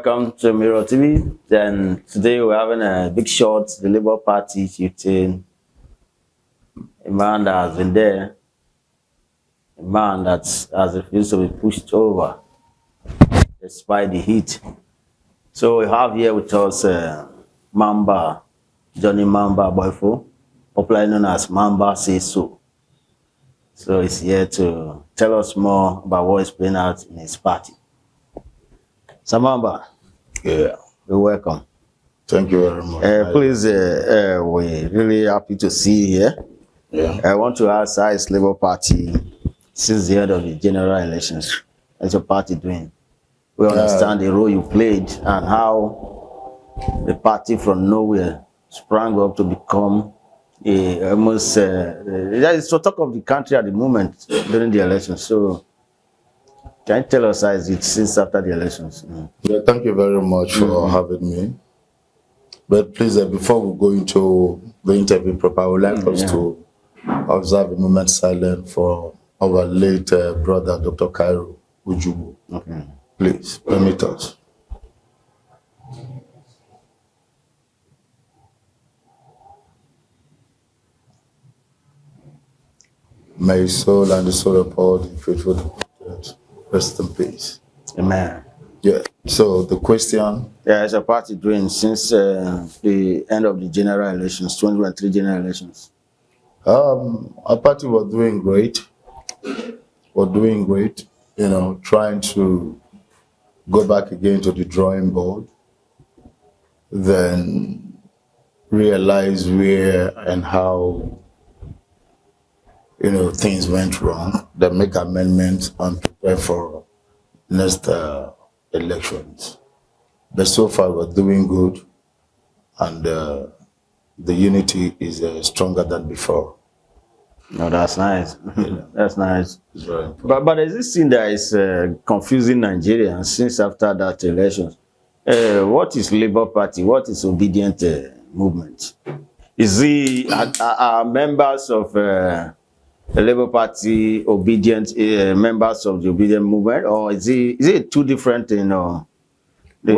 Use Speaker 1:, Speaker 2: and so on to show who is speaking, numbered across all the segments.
Speaker 1: welcome to Mirror TV. Then today we're having a big shot, the Labour Party shooting a man that has been there, a man that has refused to be pushed over despite the heat. So we have here with us Johnny Mamba Agboifo, popularly known as Mamba Says So. So he's here to tell us more about what is playing out in his party. Mamba,
Speaker 2: yeah,
Speaker 1: you're welcome.
Speaker 2: Thank you very much.
Speaker 1: Please, we're really happy to see you here.
Speaker 2: Yeah.
Speaker 1: I want to ask how is Labour Party since the end of the general elections? How's your party doing? We understand the role you played and how the party from nowhere sprang up to become almost that is to talk of the country at the moment during the elections. So can you tell us how is it since after the elections?
Speaker 2: Yeah, thank you very much for having me. But please, before we go into the interview proper, I would like us to observe a moment silent for our late brother, Dr. Cairo Ujubu.
Speaker 1: Okay.
Speaker 2: Please, permit us. May his soul and the soul of all the faithful departed rest in peace.
Speaker 1: Amen.
Speaker 2: Yeah. So the question.
Speaker 1: Yeah, as a party doing since the end of the general elections, 2023 general elections.
Speaker 2: Our party was doing great. We're doing great. You know, trying to go back again to the drawing board, then realize where and how, you know, things went wrong, then make amendments and prepare for next elections. But so far we're doing good, and the unity is stronger than before.
Speaker 1: No, that's nice.
Speaker 2: Yeah.
Speaker 1: That's nice.
Speaker 2: It's very important.
Speaker 1: But there's this thing that is confusing Nigerians since after that election. What is Labour Party? What is Obidient movement? Is are members of the Labour Party obedient members of the Obidient movement, or is it two different? You know, they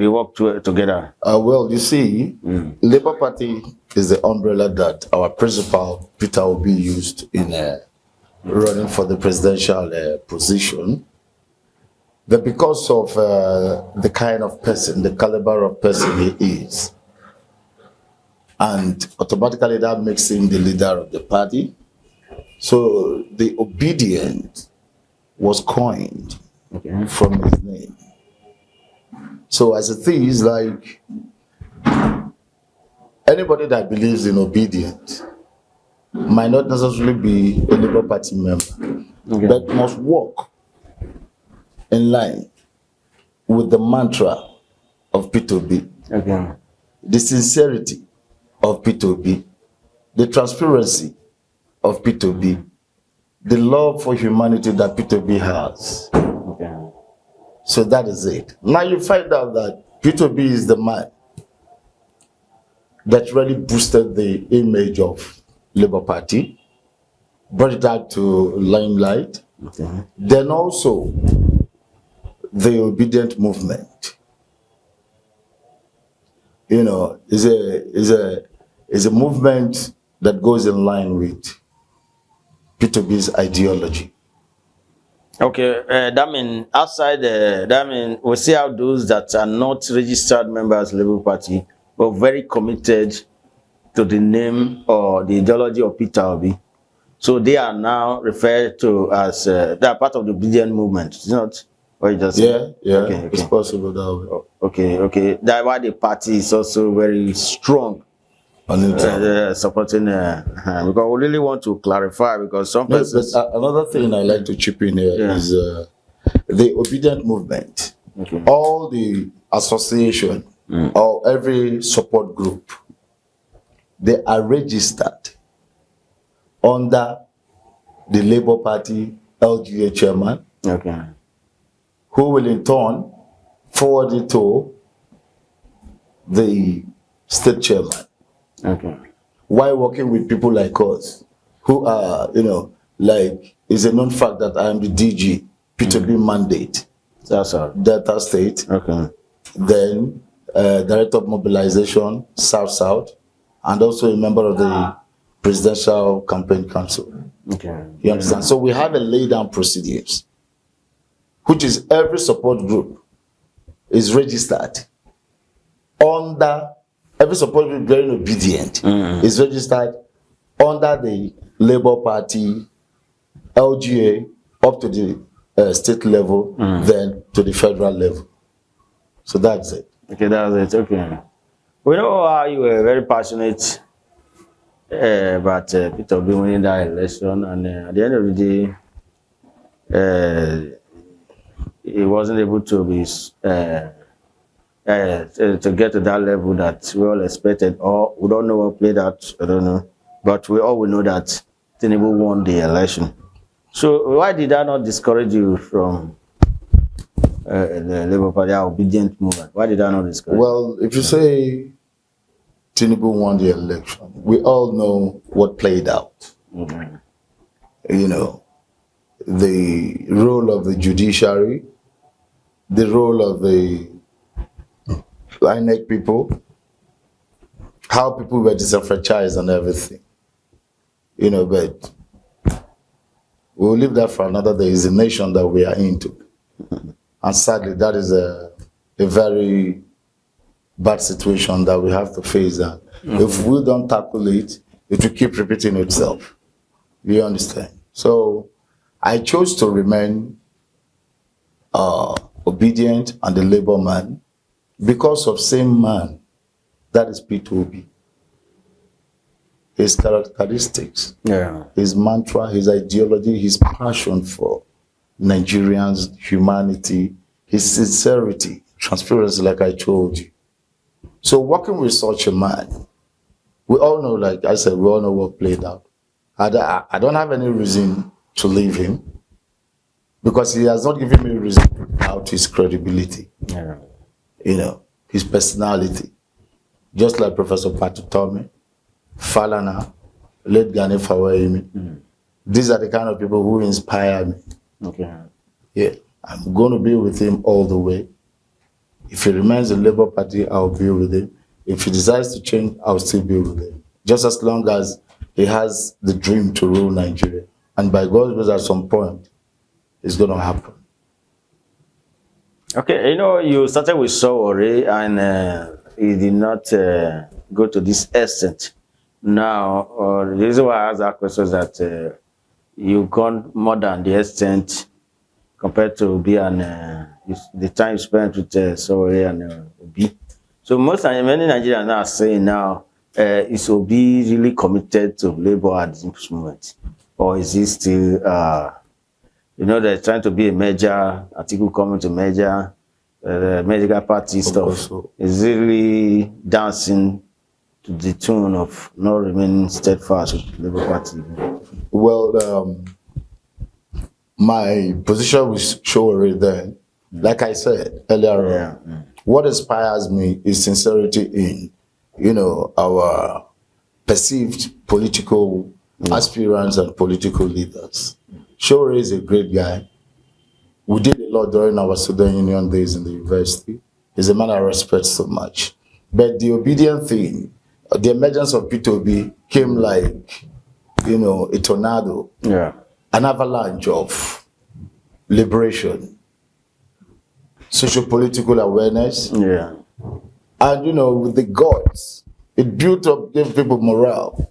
Speaker 1: work together.
Speaker 2: Well, you see, Labour Party is the umbrella that our principal Peter Obi used in running for the presidential position. But because of the kind of person, the caliber of person he is, and automatically that makes him the leader of the party. So the Obidient was coined from his name. So as it is, like anybody that believes in Obidient might not necessarily be a Labour Party member, but must walk in line with the mantra of Peter Obi, the sincerity of Peter Obi, the transparency of Peter Obi, the love for humanity that Peter Obi has. So that is it. Now you find out that Peter Obi is the man that really boosted the image of Labour Party, brought it out to limelight. Then also the Obedient movement, you know, is a movement that goes in line with Peter Obi's ideology.
Speaker 1: Okay, that means outside that means we see how those that are not registered members of the Labour Party but very committed to the name or the ideology of Peter Obi. So they are now referred to as they are part of the Obedient movement. It's not what you just said?
Speaker 2: Yeah,
Speaker 1: okay.
Speaker 2: It's possible that way.
Speaker 1: Okay. That's why the party is also very strong. Supporting because we really want to clarify, because some persons.
Speaker 2: Another thing I like to chip in here is the Obedient movement. All the association or every support group, they are registered under the Labour Party LGA chairman, who will in turn forward it to the state chairman. Why working with people like us, who are, you know, like, it's a known fact that I am the DG, Peter Obi mandate,
Speaker 1: That's all.
Speaker 2: Delta State. then Director of Mobilization, South-South, and also a member of the Presidential Campaign Council.
Speaker 1: Okay.
Speaker 2: You understand? So we have a lay-down procedures, which is every support group is registered under, every support group very obedient is registered under the Labour Party, LGA, up to the state level, then to the federal level. So that's it.
Speaker 1: Okay, that's it. Okay. We know how you were very passionate about Peter Obi winning that election, and at the end of the day, he wasn't able to be to get to that level that we all expected, or we don't know what played out. I don't know, but we all know that Tinubu won the election. So why did that not discourage you from the Labour Party Obidient movement? Why did that not discourage?
Speaker 2: Well, if you say Tinubu won the election, we all know what played out. You know, the role of the judiciary, the role of the INEC people, how people were disenfranchised and everything. You know, but we'll leave that for another day. It's a nation that we are into. And sadly, that is a very bad situation that we have to face. And if we don't tackle it, it will keep repeating itself. You understand? So I chose to remain obedient and a labor man because of same man, that is Peter Obi. His characteristics, his mantra, his ideology, his passion for Nigerians, humanity, his sincerity, transparency, like I told you. So working with such a man, we all know, like I said, we all know what played out. I don't have any reason to leave him because he has not given me a reason to doubt his credibility, you know, his personality. Just like Professor Patu Tome, Falana, late Gani Fawaimi. These are the kind of people who inspire me.
Speaker 1: Okay.
Speaker 2: Yeah, I'm going to be with him all the way. If he remains in the Labour Party, I'll be with him. If he decides to change, I'll still be with him. Just as long as he has the dream to rule Nigeria. And by God's grace, at some point, it's going to happen.
Speaker 1: Okay, you know, you started with Sowore and he did not go to this extent. Now, the reason why I asked that question is that you've gone more than the extent compared to Obi and the time spent with Sowore and Obi. So many Nigerians are saying now, is Obi really committed to Labour at this moment? Or is he still, you know, they're trying to be a major, article coming to major, medical party stuff. Is really dancing to the tune of not remaining steadfast with the Labour Party?
Speaker 2: Well, my position with Sowore then, like I said earlier on, what inspires me is sincerity in, you know, our perceived political aspirants and political leaders. Sowore is a great guy. We did a lot during our student union days in the university. He's a man I respect so much. But the obedient thing, the emergence of Peter Obi came like, you know, a tornado, an avalanche of liberation, socio-political awareness, and, you know, with the gods, it built up, gave people morale,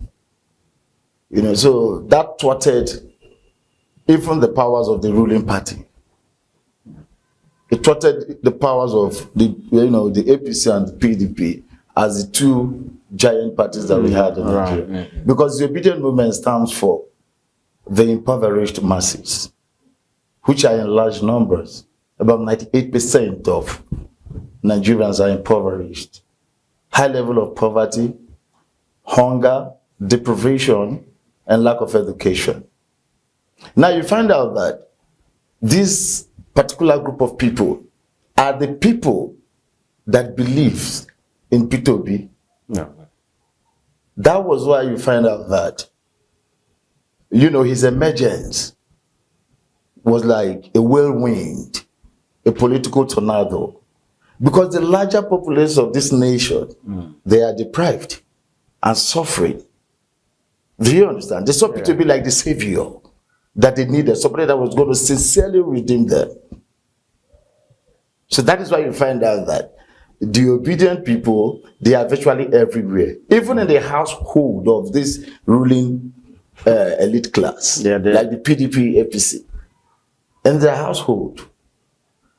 Speaker 2: you know, so that thwarted even the powers of the ruling party. It thwarted the powers of the, you know, the APC and the PDP as the two giant parties that we had in Nigeria. Because the Obedient Movement stands for the impoverished masses, which are in large numbers. About 98% of Nigerians are impoverished. High level of poverty, hunger, deprivation, and lack of education. Now you find out that this particular group of people are the people that believe in Peter Obi. That was why you find out that, you know, his emergence was like a whirlwind, a political tornado. Because the larger population of this nation, they are deprived and suffering. Do you understand? They saw Peter to be like the savior that they needed, somebody that was going to sincerely redeem them. So that is why you find out that the obedient people, they are virtually everywhere. Even in the household of this ruling elite class, like the PDP, APC. In their household,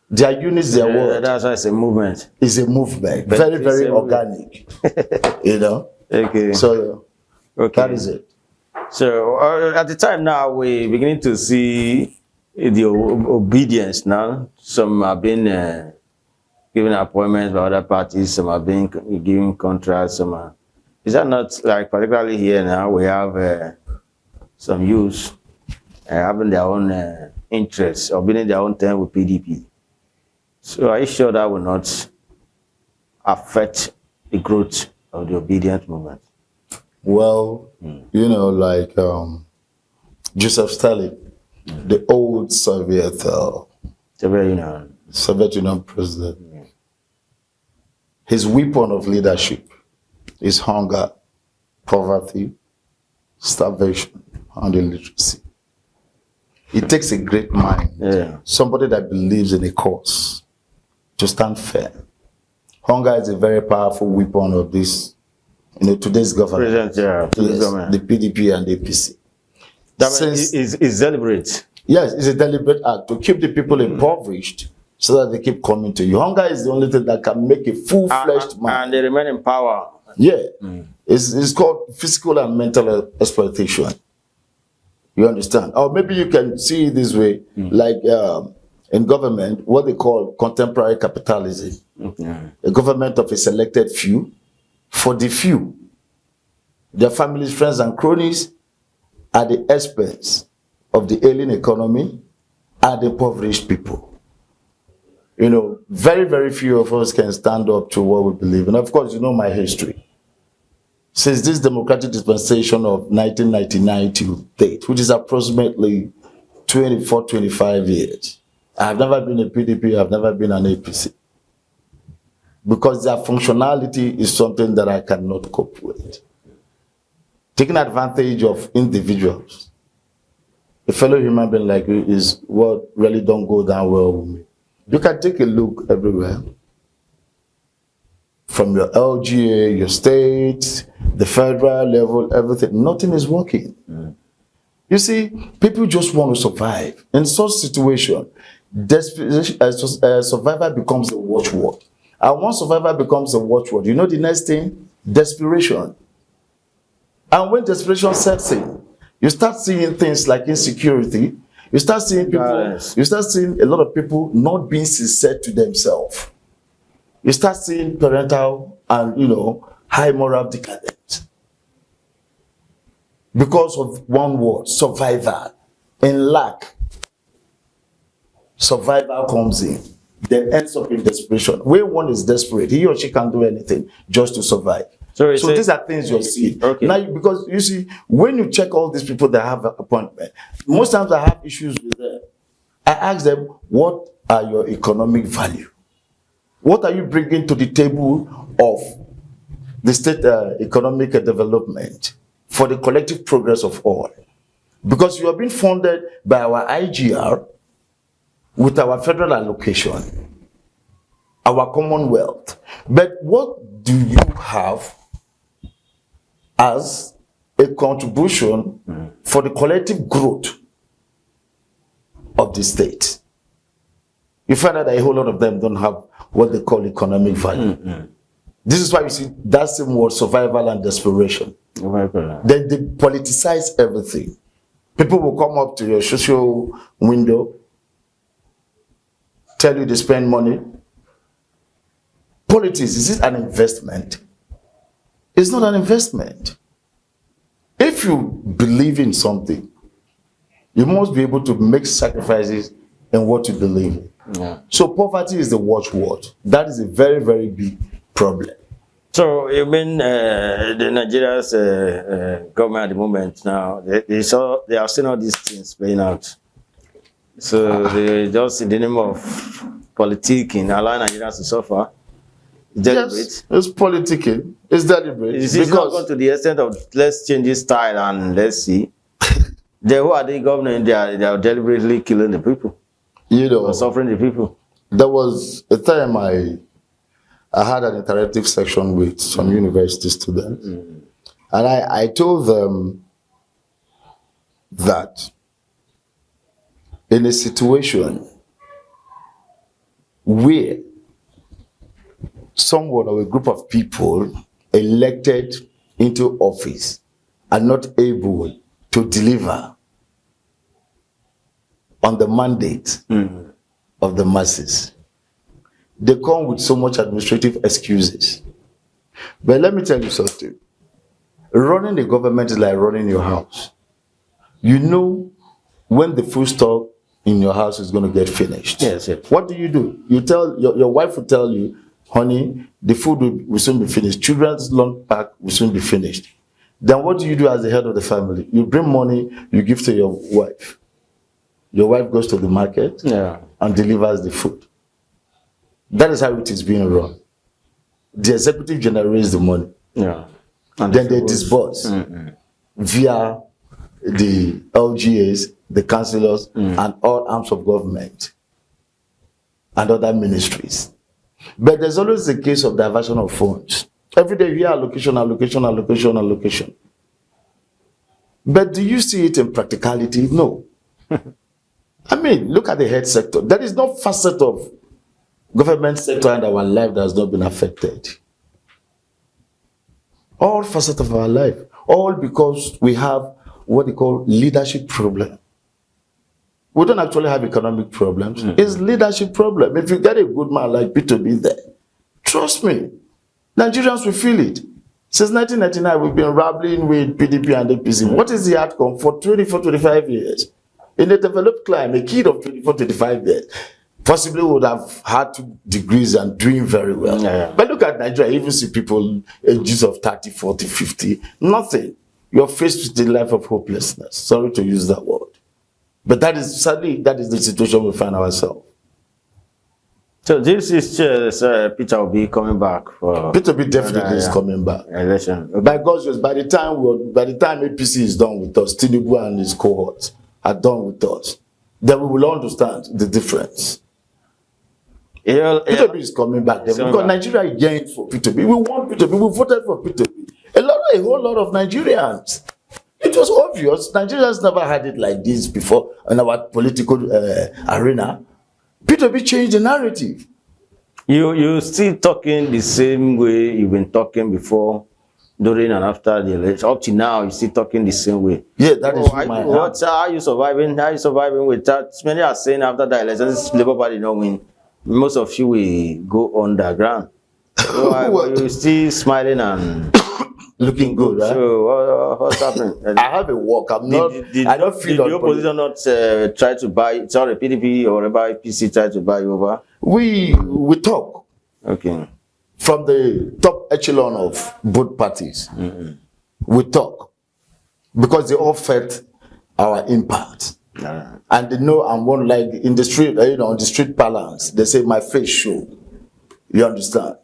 Speaker 2: their units, their word.
Speaker 1: That's why it's a movement.
Speaker 2: It's a movement. But very, very organic. You know?
Speaker 1: Okay.
Speaker 2: So that is it.
Speaker 1: So at the time now, we're beginning to see the obedience now. Some have been given appointments by other parties, some have been given contracts, some are... Is that not, like, particularly here now, we have some youths having their own interests or being in their own term with PDP. So are you sure that will not affect the growth of the obedient movement?
Speaker 2: Well, you know, like Joseph Stalin, the old Soviet Union president, his weapon of leadership is hunger, poverty, starvation, and illiteracy. It takes a great mind, somebody that believes in a cause, to stand firm. Hunger is a very powerful weapon of this, you know, today's government. The PDP and the APC.
Speaker 1: That is deliberate.
Speaker 2: Yes, it's a deliberate act to keep the people impoverished so that they keep coming to you. Hunger is the only thing that can make a full-fledged man.
Speaker 1: And they remain in power.
Speaker 2: Yeah. It's called physical and mental exploitation. You understand? Or maybe you can see it this way, like in government, what they call contemporary capitalism. A government of a selected few for the few. Their families, friends, and cronies at the expense of the ailing economy and the impoverished people. You know, very, very few of us can stand up to what we believe in. Of course, you know my history. Since this democratic dispensation of 1999 to date, which is approximately 24, 25 years, I have never been a PDP, I have never been an APC. Because their functionality is something that I cannot cope with. Taking advantage of individuals, a fellow human being like you, is what really don't go down well with me. You can take a look everywhere. From your LGA, your state, the federal level, everything. Nothing is working. You see, people just want to survive. In such situation, survivor becomes a watchword. And once survivor becomes a watchword, you know the next thing? Desperation. And when desperation sets in, you start seeing things like insecurity. You start seeing people, you start seeing a lot of people not being sincere to themselves. You start seeing parental and, you know, high moral decadence. Because of one word, survival. In lack, survival comes in, then ends up in desperation. When one is desperate, he or she can't do anything just to survive. So these are things you're seeing. Now, because you see, when you check all these people that have an appointment, most times I have issues with them. I ask them, what are your economic value? What are you bringing to the table of the state economic development for the collective progress of all? Because you are being funded by our IGR with our federal allocation, our commonwealth. But what do you have as a contribution for the collective growth of the state? You find out that a whole lot of them don't have what they call economic value. This is why you see that same word, survival and desperation. Then they politicize everything. People will come up to your social window, tell you they spend money. Politics, is it an investment? It's not an investment. If you believe in something, you must be able to make sacrifices in what you believe in. So poverty is the watchword. That is a very, very big problem.
Speaker 1: So you mean the Nigeria's government at the moment now, they are seeing all these things playing out. So they just, in the name of politicking, allowing Nigerians to suffer. Deliberate.
Speaker 2: Yes, it's politicking. It's deliberate.
Speaker 1: It's not going to the extent of let's change this style and let's see. Who are the government? They are deliberately killing the people.
Speaker 2: You know,
Speaker 1: or suffering the people.
Speaker 2: There was a time I had an interactive section with some university students, and I told them that in a situation where someone or a group of people elected into office are not able to deliver on the mandate of the masses, they come with so much administrative excuses. But let me tell you something. Running the government is like running your house. You know when the food stock in your house is going to get finished.
Speaker 1: Yes.
Speaker 2: What do? You tell your wife will tell you, honey, the food will soon be finished. Children's lunch pack will soon be finished. Then what do you do as the head of the family? You bring money, you give to your wife. Your wife goes to the market and delivers the food. That is how it is being run. The executive generates the money.
Speaker 1: Yeah.
Speaker 2: And then they disburse via the LGAs, the councillors, and all arms of government and other ministries. But there's always the case of diversion of funds. Every day you hear allocation, allocation, allocation, allocation. But do you see it in practicality? No. I mean, look at the health sector. There is no facet of government sector in our life that has not been affected. All facets of our life. All because we have what they call leadership problem. We don't actually have economic problems. It's leadership problem. If you get a good man like Peter Obi there, trust me, Nigerians will feel it. Since 1999, we've been rattling with PDP and APC. What is the outcome for 24, 25 years? In a developed climate, a kid of 24, 25 years possibly would have had 2 degrees and doing very well. But look at Nigeria, you even see people ages of 30, 40, 50, nothing. You're faced with the life of hopelessness. Sorry to use that word. But sadly, that is the situation we find ourselves.
Speaker 1: So this is Peter Obi coming back for
Speaker 2: Peter Obi definitely is coming back.
Speaker 1: Election.
Speaker 2: By God's grace, by the time APC is done with us, Tinubu and his cohorts are done with us, then we will understand the difference. Peter Obi is coming back because Nigeria yearned for Peter Obi. We want Peter Obi. We voted for Peter Obi. A whole lot of Nigerians. It was obvious. Nigerians never had it like this before in our political arena. Peter Obi changed the narrative.
Speaker 1: You still talking the same way you've been talking before, during and after the election. Up to now, you're still talking the same way.
Speaker 2: Yeah, that is
Speaker 1: how are you surviving? How are you surviving with that? Many are saying after the election, this Labour Party don't win. Most of you will go underground. So you're still smiling and
Speaker 2: looking good, right?
Speaker 1: So what's happening?
Speaker 2: I have a work. I don't feel
Speaker 1: did the opposition not try to buy? Sorry, PDP or whatever PC try to buy you over?
Speaker 2: We talk.
Speaker 1: Okay.
Speaker 2: From the top echelon of both parties, we talk because they all felt our impact. And they know I'm one like in the street, on the street parlance, they say my face show. You understand?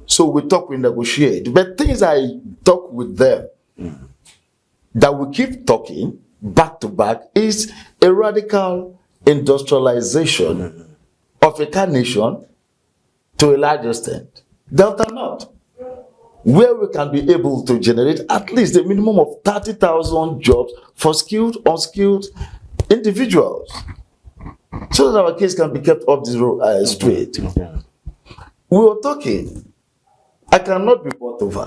Speaker 2: So we talk, we negotiate. But things I talk with them that we keep talking back to back is a radical industrialization of a car nation to a large extent. Delta North, where we can be able to generate at least a minimum of 30,000 jobs for skilled, unskilled individuals, so that our case can be kept up this road straight. We were talking. I cannot be bought over.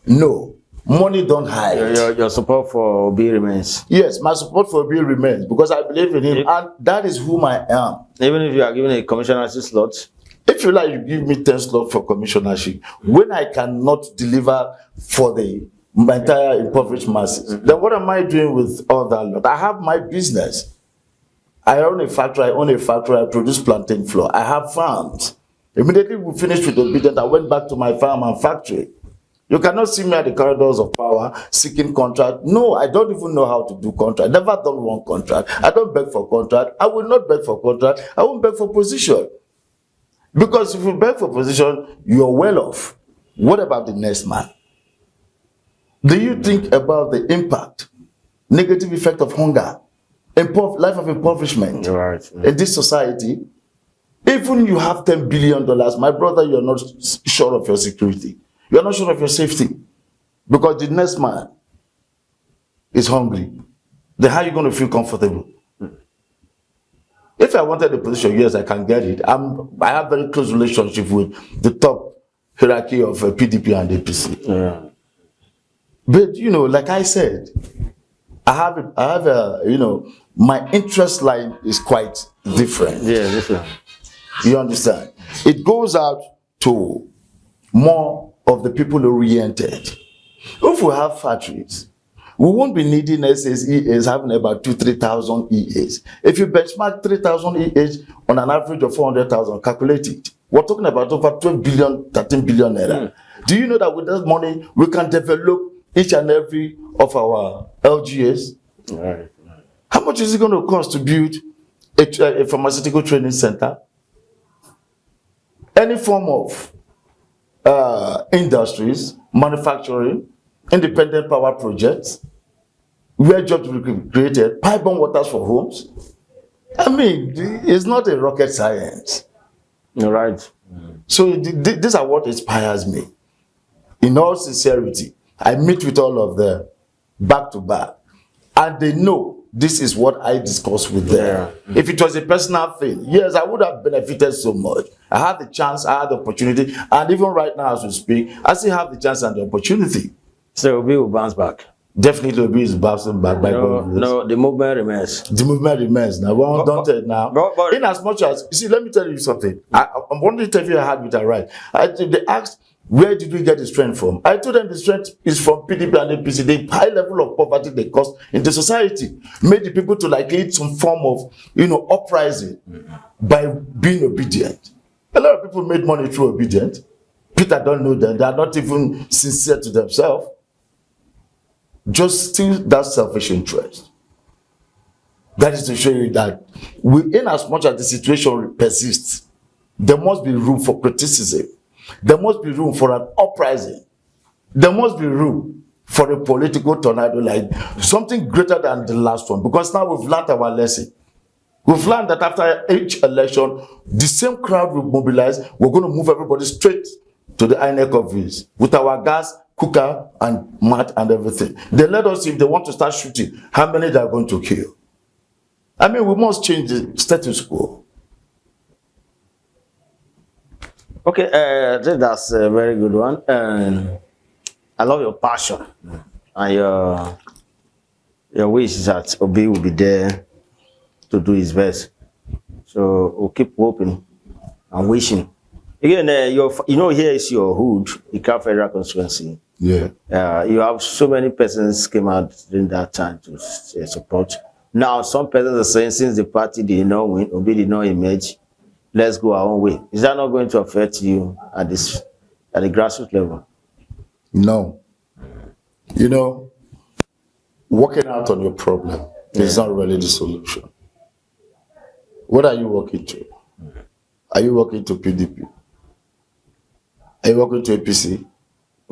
Speaker 2: No, money don't hide.
Speaker 1: Your support for Obi remains.
Speaker 2: Yes, my support for Obi remains because I believe in him, and that is whom I am.
Speaker 1: Even if you are given a commissionership slot.
Speaker 2: If you like, you give me 10 slots for commissionership. When I cannot deliver for the entire impoverished masses, then what am I doing with all that lot? I have my business. I own a factory, I produce plantain flour. I have farms. Immediately we finished with Obidient, I went back to my farm and factory. You cannot see me at the corridors of power seeking contract. No, I don't even know how to do contract. Never done one contract. I don't beg for contract. I will not beg for contract. I won't beg for position. Because if you beg for position, you're well off. What about the next man? Do you think about the impact, negative effect of hunger, life of impoverishment in this society? Even you have $10 billion, my brother, you're not sure of your security. You're not sure of your safety. Because the next man is hungry. Then how are you going to feel comfortable? If I wanted the position, yes, I can get it. I have very close relationship with the top hierarchy of PDP and APC.
Speaker 1: Yeah.
Speaker 2: But, like I said, I have a, my interest line is quite different.
Speaker 1: Yeah, different.
Speaker 2: You understand? It goes out to more of the people oriented. If we have factories, we won't be needing SSEAs having about 2,000-3,000 EAs. If you benchmark 3,000 EAs on an average of 400,000, calculate it. We're talking about over 12 billion, 13 billion naira. Do you know that with that money, we can develop each and every of our LGAs?
Speaker 1: Right.
Speaker 2: How much is it going to cost to build a pharmaceutical training center? Any form of industries, manufacturing, independent power projects, where jobs will be created, pipe-borne waters for homes. I mean, it's not a rocket science.
Speaker 1: You're right.
Speaker 2: So these are what inspires me. In all sincerity, I meet with all of them back to back, and they know this is what I discuss with them. Yeah. If it was a personal thing, yes, I would have benefited so much. I had the chance, I had the opportunity, and even right now as we speak, I still have the chance and the opportunity.
Speaker 1: So Obi will bounce back.
Speaker 2: Definitely Obi is bouncing back.
Speaker 1: No, the movement remains.
Speaker 2: The movement remains. Now, we're undaunted now. But, in as much as, you see, let me tell you something. I'm one interview I had with her, right? They asked, where did we get the strength from? I told them the strength is from PDP and APC. The high level of poverty they caused in the society made the people to lead some form of, uprising by being obedient. A lot of people made money through Obidient. Peter don't know them. They are not even sincere to themselves. Just still that selfish interest. That is to show you that in as much as the situation persists, there must be room for criticism. There must be room for an uprising. There must be room for a political tornado, like something greater than the last one. Because now we've learned our lesson. We've learned that after each election, the same crowd will mobilize. We're going to move everybody straight to the INEC office with our gas, cooker, and mat and everything. They let us, if they want to start shooting, how many they are going to kill. I mean, we must change the status quo.
Speaker 1: Okay, I think that's a very good one. I love your passion and your wish that Obi will be there to do his best. So we'll keep hoping and wishing. Again, here is your hood, Ika Federal Constituency.
Speaker 2: Yeah.
Speaker 1: You have so many persons came out during that time to support. Now, some persons are saying since the party did not win, Obi did not emerge, let's go our own way. Is that not going to affect you at the grassroots level?
Speaker 2: No. Working out on your problem is not really the solution. What are you working to? Are you working to PDP? Are you working to APC?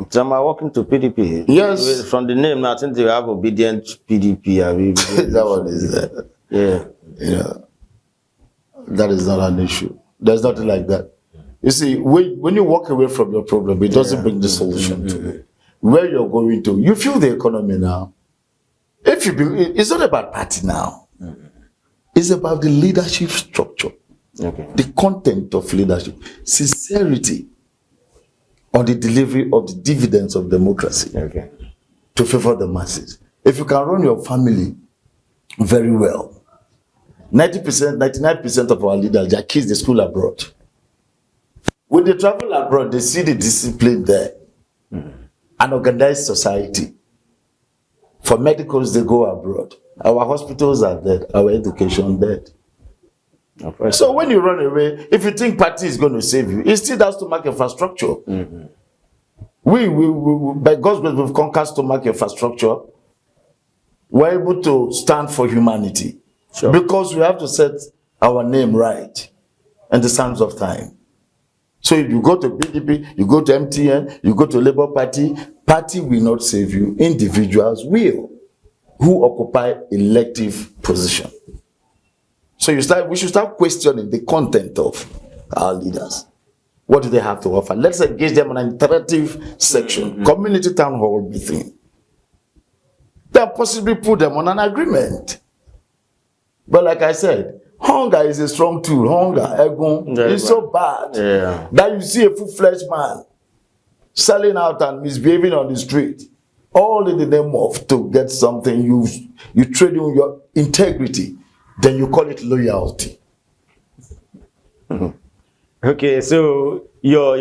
Speaker 1: So am I working to PDP?
Speaker 2: Yes.
Speaker 1: From the name, I think they have Obidient PDP.
Speaker 2: That one is there.
Speaker 1: Yeah.
Speaker 2: That is not an issue. There's nothing like that. You see, when you walk away from your problem, it doesn't bring the solution to it. Where you're going to, you feel the economy now. It's not about party now. It's about the leadership structure, the content of leadership, sincerity on the delivery of the dividends of democracy to favor the masses. If you can run your family very well, 90%, 99% of our leaders, their kids, they school abroad. When they travel abroad, they see the discipline there. An organized society. For medicals, they go abroad. Our hospitals are dead. Our education dead. So when you run away, if you think party is going to save you, it still has stomach infrastructure. We, by God's grace, we've conquered stomach infrastructure. We're able to stand for humanity. Because we have to set our name right in the sands of time. So if you go to PDP, you go to MTN, you go to Labour Party, party will not save you. Individuals will, who occupy elective position. So we should start questioning the content of our leaders. What do they have to offer? Let's engage them on an interactive section, community town hall meeting. Then possibly put them on an agreement. But like I said, hunger is a strong tool. Hunger, is so bad that you see a full-fledged man selling out and misbehaving on the street, all in the name of to get something. You trade in your integrity, then you call it loyalty.
Speaker 1: Okay, so your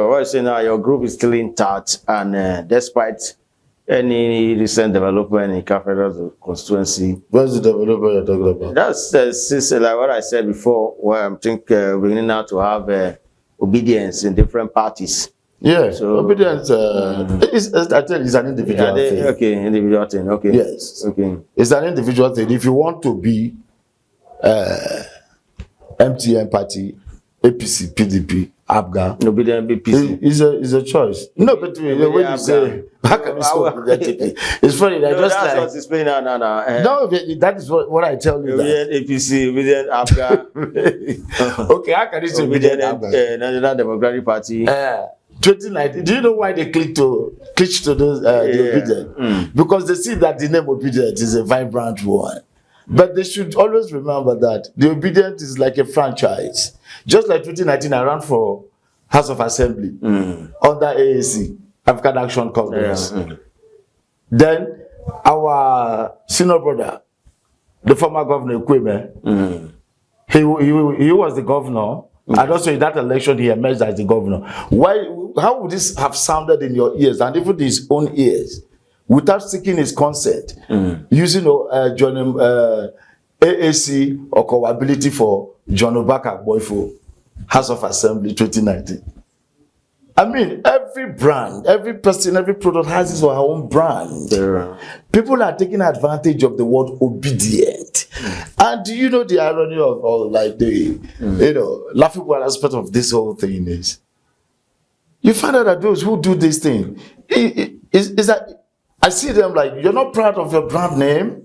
Speaker 1: what you say now, your group is still intact, and despite any recent development in Ika Federal Constituency.
Speaker 2: What's the development you're talking about?
Speaker 1: That's like what I said before, where I think we're beginning now to have obedience in different parties.
Speaker 2: Yeah,
Speaker 1: so
Speaker 2: obedience I tell you, it's an individual thing.
Speaker 1: Okay, individual thing, okay.
Speaker 2: Yes.
Speaker 1: Okay.
Speaker 2: It's an individual thing. If you want to be MTN party, APC, PDP, ABGA,
Speaker 1: obedient BPC.
Speaker 2: Is a choice. No, but when you say, how can you say obedient? It's funny.
Speaker 1: No,
Speaker 2: just
Speaker 1: that's
Speaker 2: like,
Speaker 1: what it's playing now.
Speaker 2: No, that is what I tell you.
Speaker 1: Obedient APC, obedient ABGA.
Speaker 2: Okay, how can you say obedient ABGA?
Speaker 1: National Democratic Party.
Speaker 2: 2019. Do you know why they click to those the obedient? Because they see that the name obedient is a vibrant one. But they should always remember that the obedient is like a franchise. Just like 2019, I ran for House of Assembly under AAC, African Action Congress. Then our senior brother, the former governor Kwame, he was the governor, and also in that election he emerged as the governor. How would this have sounded in your ears and even his own ears, without seeking his consent, using Johnny AAC or coability for Johnny Mamba Agboifo, House of Assembly 2019? I mean, every brand, every person, every product has his or her own brand. People are taking advantage of the word obedient. And do you know the irony of all, like the, laughable aspect of this whole thing is, you find out that those who do this thing, is that I see them like, you're not proud of your brand name.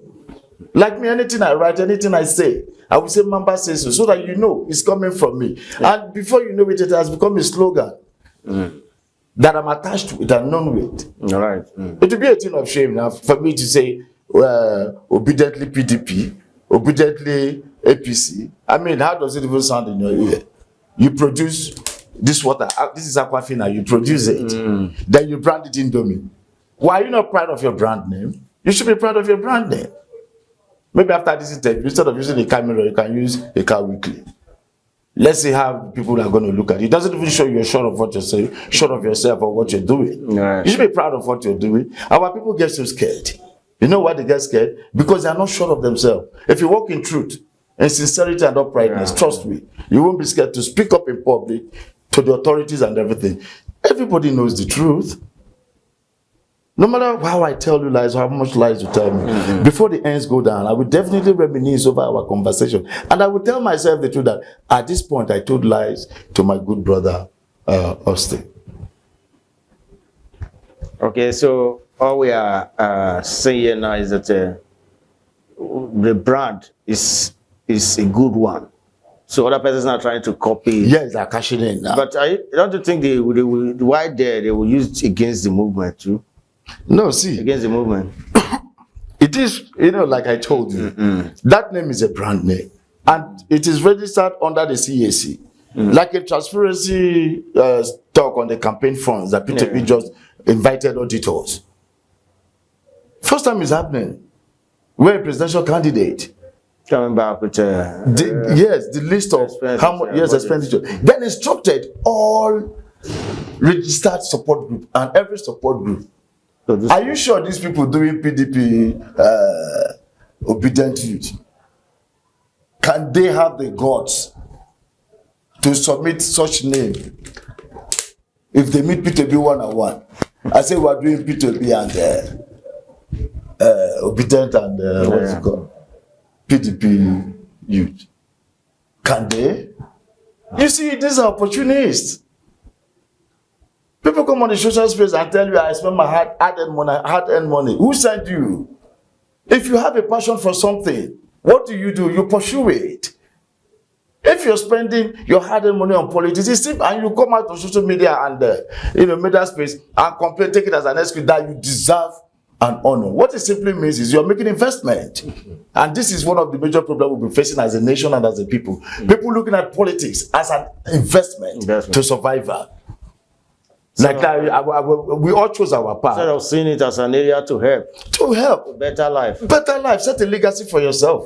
Speaker 2: Like me, anything I write, anything I say, I will say Mamba says so that you know it's coming from me. And before you know it, it has become a slogan that I'm attached to it and known with.
Speaker 1: All right.
Speaker 2: It would be a thing of shame now for me to say, obediently PDP, obediently APC. I mean, how does it even sound in your ear? You produce this water, this is Aquafina, you produce it, then you brand it Indomie. Why are you not proud of your brand name? You should be proud of your brand name. Maybe after this interview, instead of using a camera, you can use a car weekly. Let's see how people are going to look at it. It doesn't even show you're sure of what you're saying, sure of yourself or what you're doing.
Speaker 1: Right.
Speaker 2: You should be proud of what you're doing. Our people get so scared. You know why they get scared? Because they are not sure of themselves. If you walk in truth and sincerity and uprightness, trust me, you won't be scared to speak up in public to the authorities and everything. Everybody knows the truth. No matter how I tell you lies, how much lies you tell me, before the ends go down, I will definitely reminisce over our conversation. And I will tell myself the truth that at this point, I told lies to my good brother, Austin.
Speaker 1: Okay, so all we are saying now is that the brand is a good one. So other persons are trying to copy.
Speaker 2: Yes, they're cashing in now.
Speaker 1: But I don't think they will, why they will use it against the movement too?
Speaker 2: No, see.
Speaker 1: Against the movement.
Speaker 2: It is, like I told you, that name is a brand name. And it is registered under the CAC. Like a transparency talk on the campaign funds that Peter Obi just invited auditors. First time is happening. We're a presidential candidate.
Speaker 1: Coming back with
Speaker 2: the list of how much expenditure. Then instructed all registered support group and every support group. So are you sure these people doing PDP obedient youth, can they have the guts to submit such name if they meet Peter Obi one-on-one? I say we are doing Peter Obi and obedient and what's it called? PDP youth. Can they? You see, these are opportunists. People come on the social space and tell you, I spend my hard-earned money. Who sent you? If you have a passion for something, what do? You pursue it. If you're spending your hard-earned money on politics, it's simple, and you come out on social media and media space and complain, take it as an excuse that you deserve an honor. What it simply means is you're making investment. And this is one of the major problems we'll be facing as a nation and as a people. People looking at politics as an investment. To survival. So, like that, we all chose our path.
Speaker 1: Instead of seeing it as an area to help.
Speaker 2: To help.
Speaker 1: Better life.
Speaker 2: Better life. Set a legacy for yourself.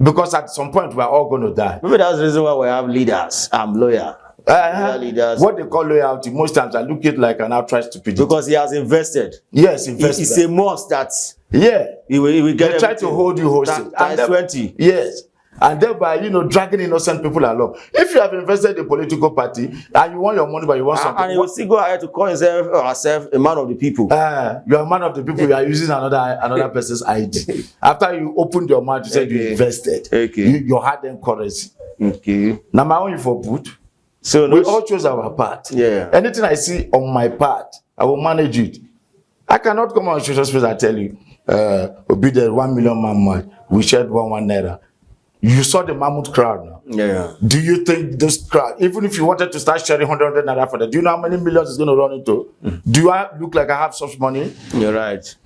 Speaker 2: Because at some point, we're all going to die.
Speaker 1: Maybe that's the reason why we have leaders. I'm loyal. Leaders.
Speaker 2: What they call loyalty, most times I look at it like an outright stupidity.
Speaker 1: Because he has invested.
Speaker 2: Yes, invested.
Speaker 1: It's a must that
Speaker 2: he will
Speaker 1: get
Speaker 2: they try to hold you hostage.
Speaker 1: And 20.
Speaker 2: Yes. And thereby, dragging innocent people along. If you have invested in a political party and you want your money, but you want something.
Speaker 1: And he will still go ahead to call himself or herself a man of the people.
Speaker 2: You are a man of the people, you are using another person's ID. After you opened your mouth, you said you invested. Your hard-earned currency. Now, my own for put. So we all chose our part.
Speaker 1: Yeah.
Speaker 2: Anything I see on my part, I will manage it. I cannot come on social space and tell you, Obidient 1 million man, we shared 1 naira. You saw the mammoth crowd now. Yeah. Do you think this crowd, even if you wanted to start sharing 100 naira for that, do you know how many millions it's going to run into? Do I look like I have such money?
Speaker 1: You're right.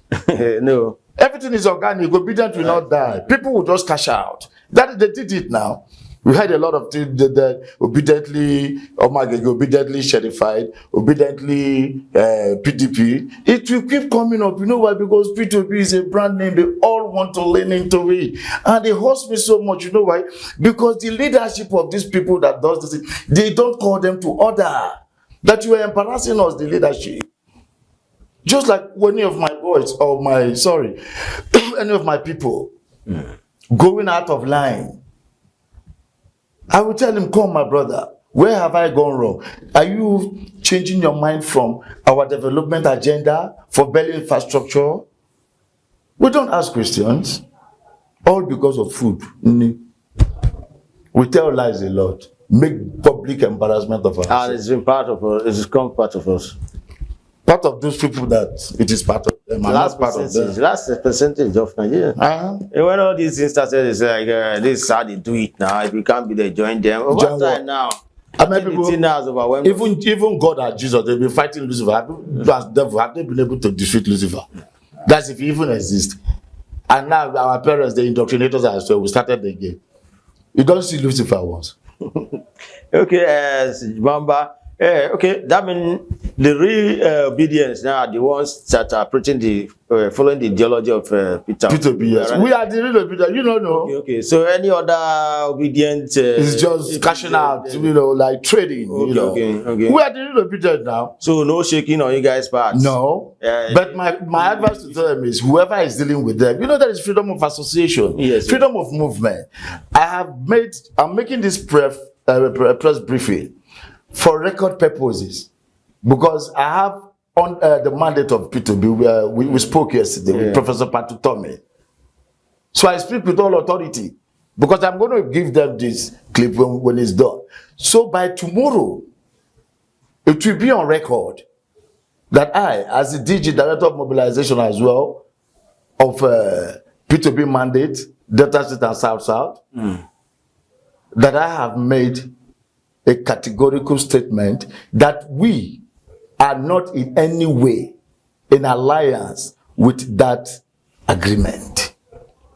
Speaker 1: No.
Speaker 2: Everything is organic. Obidient will not die. People will just cash out. They did it now. We had a lot of things that obediently, obediently sherified, obediently PDP. It will keep coming up. You know why? Because P2P is a brand name. They all want to lean into it. And they host me so much. You know why? Because the leadership of these people that does this, they don't call them to order. That you are embarrassing us, the leadership. Just like any of my boys, any of my people going out of line. I will tell him, come, my brother, where have I gone wrong? Are you changing your mind from our development agenda for belly infrastructure? We don't ask questions, all because of food. We tell lies a lot, make public embarrassment of us.
Speaker 1: And it's been part of us, it's become part of us.
Speaker 2: Part of those people that it is part of them.
Speaker 1: Last percentage of Nigeria. When all these things started, it's like this is how they do it now. If you can't be there, join them. Over time now.
Speaker 2: Even God and Jesus, they've been fighting Lucifer. Have they been able to defeat Lucifer? That's if he even exists. And now our parents, the indoctrinators as well, we started the game. You don't see Lucifer once.
Speaker 1: Okay, Mamba. Okay, that means the real obedience now are the ones that are preaching following the ideology of Peter
Speaker 2: Obi. Yes. Right? We are the real obedient. You don't know.
Speaker 1: Okay. So any other obedient
Speaker 2: is just cashing out, like trading. Okay. We are the real obedient now.
Speaker 1: So no shaking on you guys' part.
Speaker 2: No. But my advice to them is whoever is dealing with them, there is freedom of association, freedom of movement. I'm making this press briefing for record purposes, because I have on the mandate of Peter Obi, we spoke yesterday with Professor Patu Tome. So I speak with all authority, because I'm going to give them this clip when it's done. So by tomorrow, it will be on record that I, as the DG, Director of Mobilization as well, of Peter Obi mandate, Delta State and South, that I have made a categorical statement that we are not in any way in alliance with that agreement.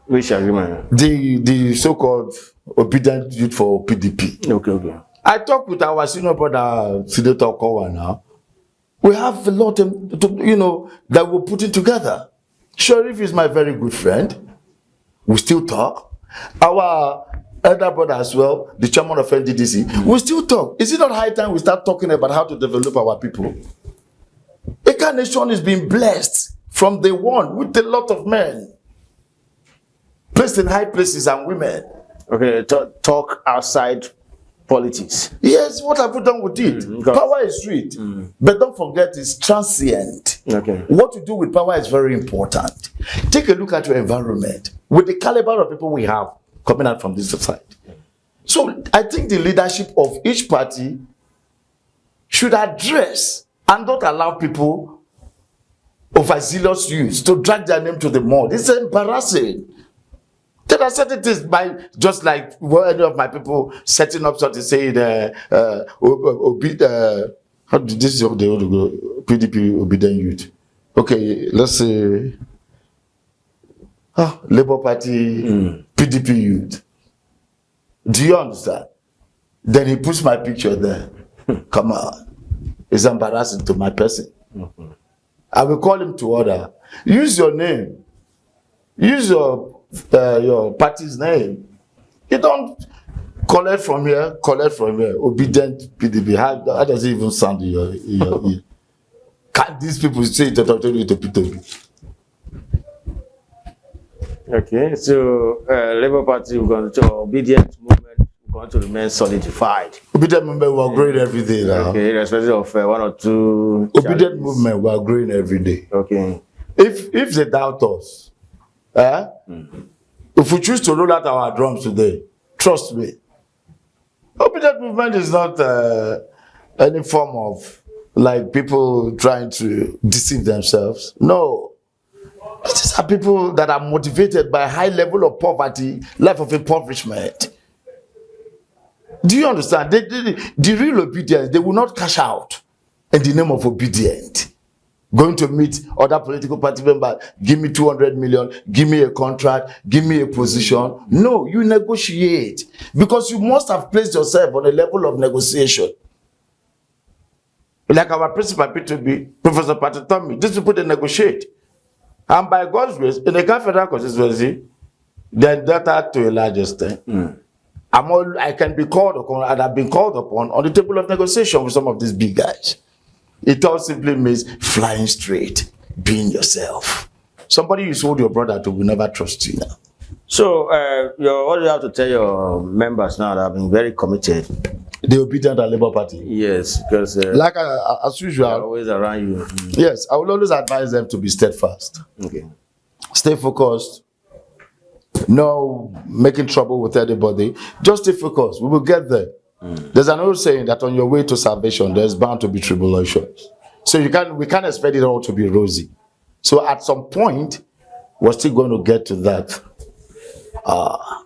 Speaker 1: Which agreement?
Speaker 2: The so-called Obedient Youth for PDP.
Speaker 1: Okay.
Speaker 2: I talked with our senior brother, Senator Okowa now. We have a lot, that we're putting together. Sharif is my very good friend. We still talk. Our elder brother as well, the chairman of NDDC, we still talk. Is it not high time we start talking about how to develop our people? Ika Nation is being blessed from day one with a lot of men placed in high places and women.
Speaker 1: Okay, talk outside politics.
Speaker 2: Yes, what have we done with it? Power is sweet, but don't forget it's transient.
Speaker 1: Okay.
Speaker 2: What you do with power is very important. Take a look at your environment with the caliber of people we have coming out from this society. So I think the leadership of each party should address and not allow people overzealous youths to drag their name to the mud. It's embarrassing. There are certain things by just like any of my people setting up something saying how did this of the PDP Obidient youth? Okay, let's say Labour Party PDP youth. Do you understand? Then he puts my picture there. Come on. It's embarrassing to my person. I will call him to order. Use your name. Use your party's name. You don't collect from here. Obedient PDP. How does it even sound in your ear? Can't these people say it to Peter Obi?
Speaker 1: Okay, so Labour Party will go to Obedient Movement going to remain solidified.
Speaker 2: Obedient Movement will grow every day now.
Speaker 1: Okay, irrespective of one or two.
Speaker 2: Obedient Movement will grow every day.
Speaker 1: Okay.
Speaker 2: If they doubt us, if we choose to roll out our drums today, trust me, Obedient Movement is not any form of like people trying to deceive themselves. No. These are people that are motivated by a high level of poverty, life of impoverishment. Do you understand? The real obedience, they will not cash out in the name of obedient. Going to meet other political party members, give me 200 million, give me a contract, give me a position. No, you negotiate. Because you must have placed yourself on a level of negotiation. Like our principal Peter Obi, Professor Patrick told me, these people, they negotiate. And by God's grace, in the Ika Federal Constituency, then data to a large extent. I can be called upon, and I've been called upon on the table of negotiation with some of these big guys. It all simply means flying straight, being yourself. Somebody you sold your brother to will never trust you now.
Speaker 1: So, what do you have to tell your members now that have been very committed?
Speaker 2: The Obedient and Labour Party.
Speaker 1: Yes, because
Speaker 2: like as usual,
Speaker 1: they're always around you.
Speaker 2: Yes, I will always advise them to be steadfast.
Speaker 1: Okay.
Speaker 2: Stay focused. No making trouble with anybody. Just stay focused. We will get there. There's an old saying that on your way to salvation, there's bound to be tribulations. So we can't expect it all to be rosy. So at some point, we're still going to get to that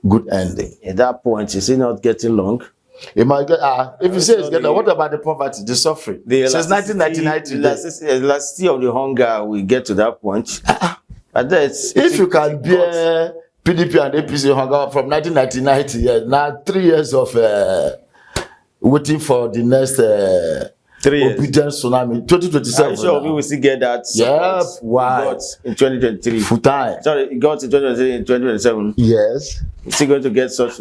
Speaker 2: good ending.
Speaker 1: At that point, is it not getting long?
Speaker 2: It might get, if you say it's getting, what about the poverty, the suffering? Since 1999,
Speaker 1: the elasticity of the hunger, we get to that point.
Speaker 2: If you can bear PDP and APC hunger from 1999 to now 3 years of waiting for the next
Speaker 1: 3 years.
Speaker 2: Obedient tsunami, 2027.
Speaker 1: I'm sure we will still get that.
Speaker 2: Yeah, why?
Speaker 1: In 2023.
Speaker 2: Full time.
Speaker 1: Sorry, it got in 2027.
Speaker 2: Yes.
Speaker 1: We're still going to get such.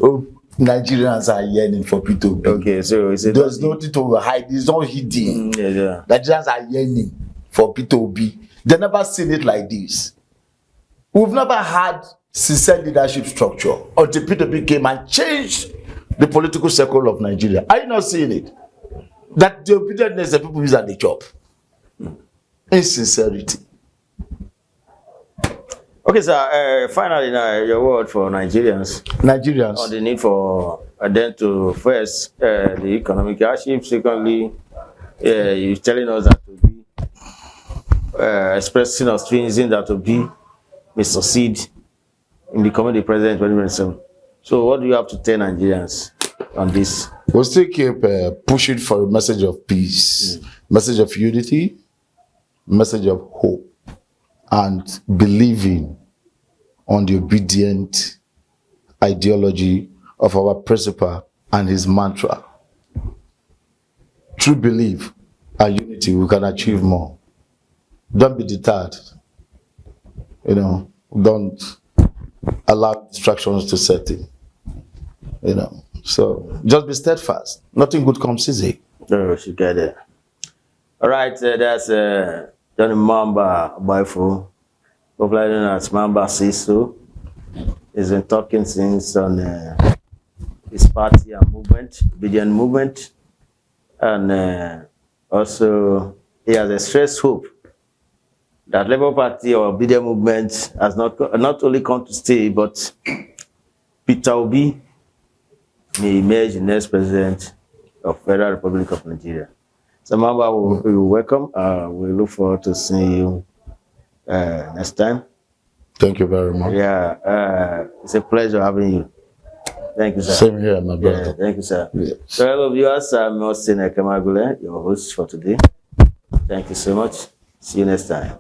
Speaker 2: Nigerians are yearning for Peter Obi.
Speaker 1: Okay, so
Speaker 2: there's nothing to hide. It's not hidden. Nigerians are yearning for Peter Obi. They never seen it like this. We've never had sincere leadership structure until Peter Obi came and changed the political circle of Nigeria. Are you not seeing it? That the obedientness the people use at the job. Insincerity.
Speaker 1: Okay, sir. Finally, now your word for Nigerians. On the need for them to first the economic hardship. Secondly, you're telling us that to be expressing us feelings that to be may succeed in becoming the president in 2027. So, what do you have to tell Nigerians on this?
Speaker 2: We'll still keep pushing for a message of peace, message of unity, message of hope, and believing on the obedient ideology of our principal and his mantra. True belief and unity, we can achieve more. Don't be deterred. Don't allow distractions to set in. So just be steadfast. Nothing good comes easy.
Speaker 1: Oh, she get it. All right, that's Johnny Mamba Agboifo, popularly known as Mamba says so. He's been talking since on his party and movement, Obidient Movement, and also he has expressed hope that Labour Party or Obidient Movement has not only come to stay, but Peter Obi may emerge the next president of Federal Republic of Nigeria. So, Mamba, we welcome. We look forward to seeing you next time.
Speaker 2: Thank you very much.
Speaker 1: Yeah, it's a pleasure having you. Thank you, sir.
Speaker 2: Same here, my brother.
Speaker 1: Yeah, thank you, sir.
Speaker 2: Yes.
Speaker 1: So, hello, viewers. I'm Austin Ekamagule, your host for today. Thank you so much. See you next time.